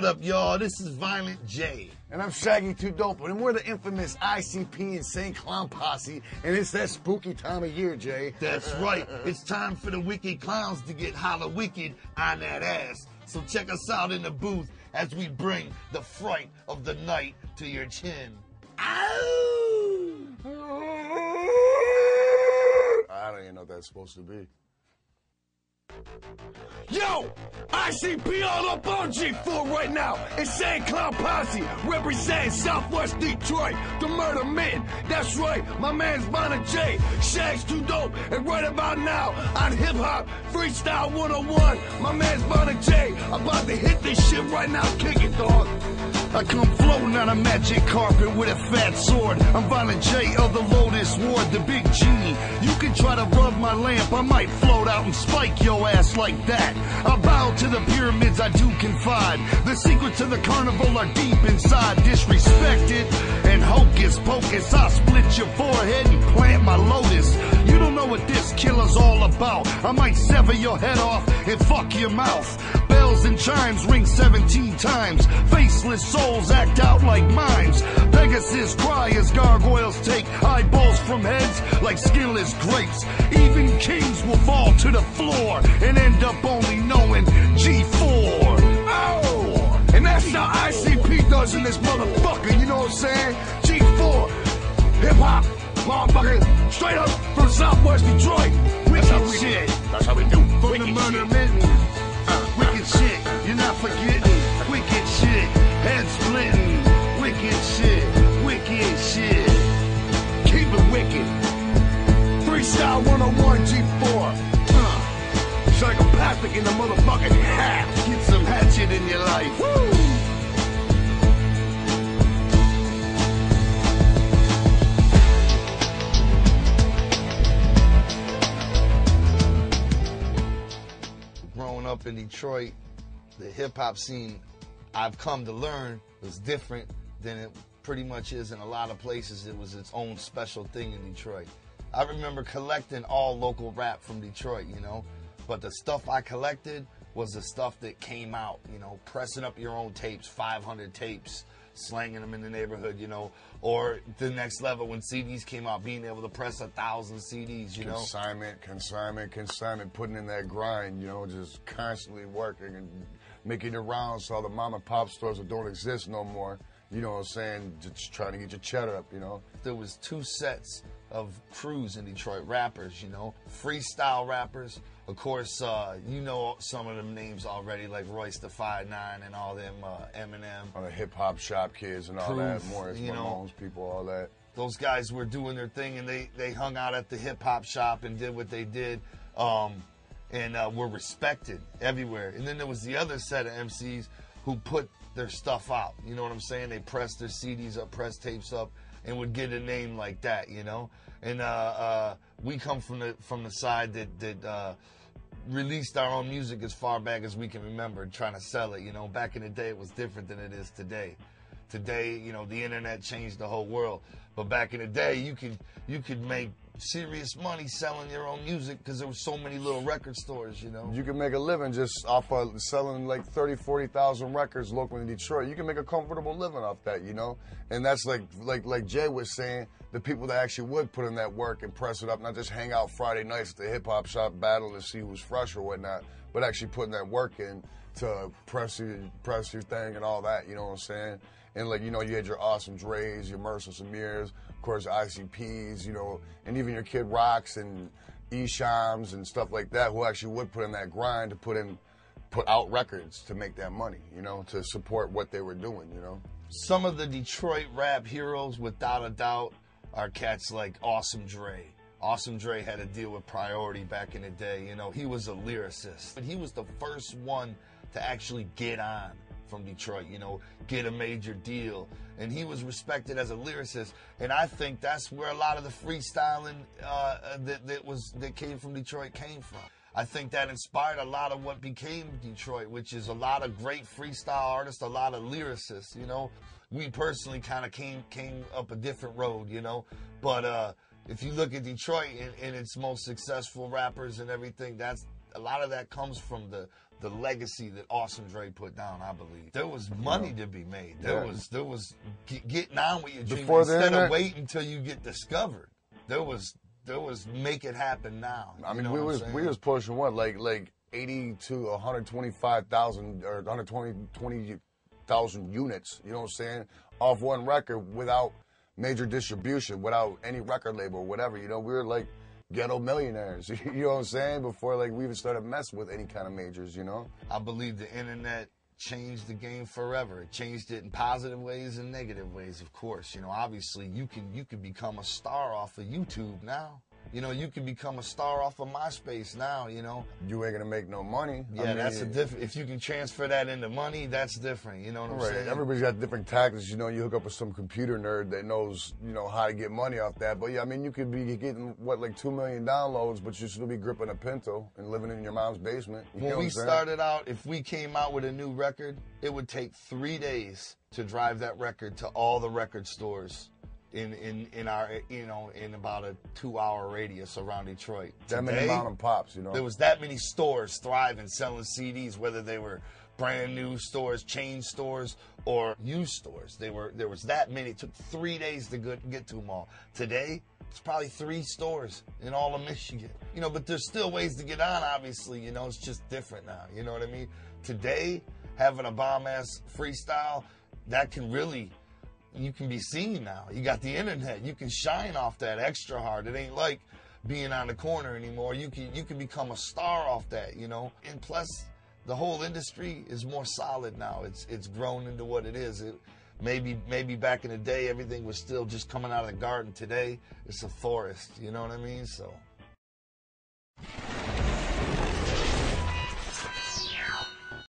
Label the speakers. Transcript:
Speaker 1: up, y'all? This is Violent J.
Speaker 2: And I'm Shaggy 2 Dope, and we're the infamous ICP Insane Clown Posse, and it's that spooky time of year, Jay.
Speaker 1: That's right. It's time for the wicked clowns to get holla wicked on that ass. So check us out in the booth as we bring the fright of the night to your chin. Ow!
Speaker 2: I don't even know what that's supposed to be.
Speaker 3: Yo, ICP all up on G4 right now. Insane Clown Posse representing Southwest Detroit, the murder men. That's right, my man's Violent J, Shag's Too Dope, and right about now on Hip Hop Freestyle 101, my man's Violent J about to hit this shit right now. Kick it, dog. I come floating on a magic carpet with a fat sword. I'm Violent J of the Lotus Ward, the big genie. You can try to rub my lamp, I might float out and spike your ass like that. I bow to the pyramids, I do confide. The secrets of the carnival are deep inside. Disrespected and hocus pocus, I'll split your forehead and plant my lotus. You don't know what this killer's all about. I might sever your head off and fuck your mouth. Bells and chimes ring 17 times. Faceless souls act out like mimes. Pegasus cry as gargoyles take eyeballs from heads like skinless grapes. Even kings will fall to the floor and end up only knowing G4. Oh! And that's how ICP does in this motherfucker, you know what I'm saying? G4, hip-hop, motherfucker, straight up from Southwest Detroit. Wicked shit. That's how we do.
Speaker 2: From the murder mitten. Wicked shit, you're not forgetting. Wicked shit, head splitting. Wicked shit, wicked shit.
Speaker 3: Keep it wicked. Freestyle 101 G4. Psychopathic in the motherfucking hat.
Speaker 2: Get some hatchet in your life.
Speaker 3: Woo!
Speaker 1: Growing up in Detroit, the hip-hop scene, I've come to learn, was different than it pretty much is in a lot of places. It was its own special thing in Detroit. I remember collecting all local rap from Detroit, you know, but the stuff I collected was the stuff that came out, you know, pressing up your own tapes, 500 tapes, slanging them in the neighborhood, you know, or the next level when CDs came out, being able to press 1,000 CDs, you know.
Speaker 2: Consignment, putting in that grind, you know, just constantly working and making it around so all the mom and pop stores that don't exist no more, you know what I'm saying, just trying to get your cheddar up, you know.
Speaker 1: There was two sets of crews in Detroit, rappers, you know, freestyle rappers. Of course, you know some of them names already, like Royce the 5'9" and all them, Eminem.
Speaker 2: All the hip-hop shop kids and all that, Morris, Ramones, people, all that.
Speaker 1: Those guys were doing their thing, and they hung out at the hip-hop shop and did what they did, and were respected everywhere. And then there was the other set of MCs who put their stuff out, you know what I'm saying? They pressed their CDs up, pressed tapes up, and would get a name like that, you know? And we come from the side that released our own music as far back as we can remember, trying to sell it, you know? Back in the day, it was different than it is today. Today, you know, the internet changed the whole world. But back in the day, you could make serious money selling your own music because there were so many little record stores, you know?
Speaker 2: You can make a living just off of selling like 30, 40,000 records locally in Detroit. You can make a comfortable living off that, you know? And that's like Jay was saying, the people that actually would put in that work and press it up, not just hang out Friday nights at the hip-hop shop battle and see who's fresh or whatnot, but actually putting that work in to press your thing and all that, you know what I'm saying? And like, you know, you had your Awesome Dre's, your Mercer Samirs, of course, ICPs, you know, and even your Kid Rocks and Eshams and stuff like that, who actually would put in that grind to put out records to make that money, you know, to support what they were doing, you know.
Speaker 1: Some of the Detroit rap heroes, without a doubt, are cats like Awesome Dre. Awesome Dre had a deal with Priority back in the day, you know. He was a lyricist, but he was the first one to actually get on from Detroit, you know, get a major deal. And he was respected as a lyricist. And I think that's where a lot of the freestyling that came from Detroit came from. I think that inspired a lot of what became Detroit, which is a lot of great freestyle artists, a lot of lyricists, you know. We personally kind of came up a different road, you know. But if you look at Detroit and its most successful rappers and everything, that's a lot of that comes from the legacy that Awesome Dre put down, I believe. There was money to be made. There was getting on with your dream instead of waiting until you get discovered. There was make it happen now.
Speaker 2: I mean, we was pushing what, like 80 to 125,000 or 120,000 units, you know what I'm saying, off one record without major distribution, without any record label or whatever. You know, we were like ghetto millionaires, you know what I'm saying, before like we even started messing with any kind of majors, you know.
Speaker 1: I believe the internet changed the game forever. It changed it in positive ways and negative ways, of course. You know, obviously you can become a star off of YouTube now. You know, you can become a star off of MySpace now, you know.
Speaker 2: You ain't gonna make no money.
Speaker 1: Yeah, I mean, that's a different. If you can transfer that into money, that's different. You know what I'm saying?
Speaker 2: Everybody's got different tactics. You know, you hook up with some computer nerd that knows, you know, how to get money off that. But yeah, I mean, you could be getting like 2 million downloads, but you still be gripping a Pinto and living in your mom's basement.
Speaker 1: When we started out, if we came out with a new record, it would take 3 days to drive that record to all the record stores in our, you know, in about a 2-hour radius around Detroit.
Speaker 2: That many mom and pops, you know.
Speaker 1: There was that many stores thriving, selling CDs, whether they were brand new stores, chain stores, or used stores. There was that many. It took 3 days to get to them all. Today, it's probably 3 stores in all of Michigan. You know, but there's still ways to get on, obviously. You know, it's just different now. You know what I mean? Today, having a bomb-ass freestyle, that can really... You can be seen now. You got the internet. You can shine off that extra hard. It ain't like being on the corner anymore. You can become a star off that, you know. And plus, the whole industry is more solid now. It's grown into what it is. Maybe back in the day, everything was still just coming out of the garden. Today, it's a forest. You know what I mean? So.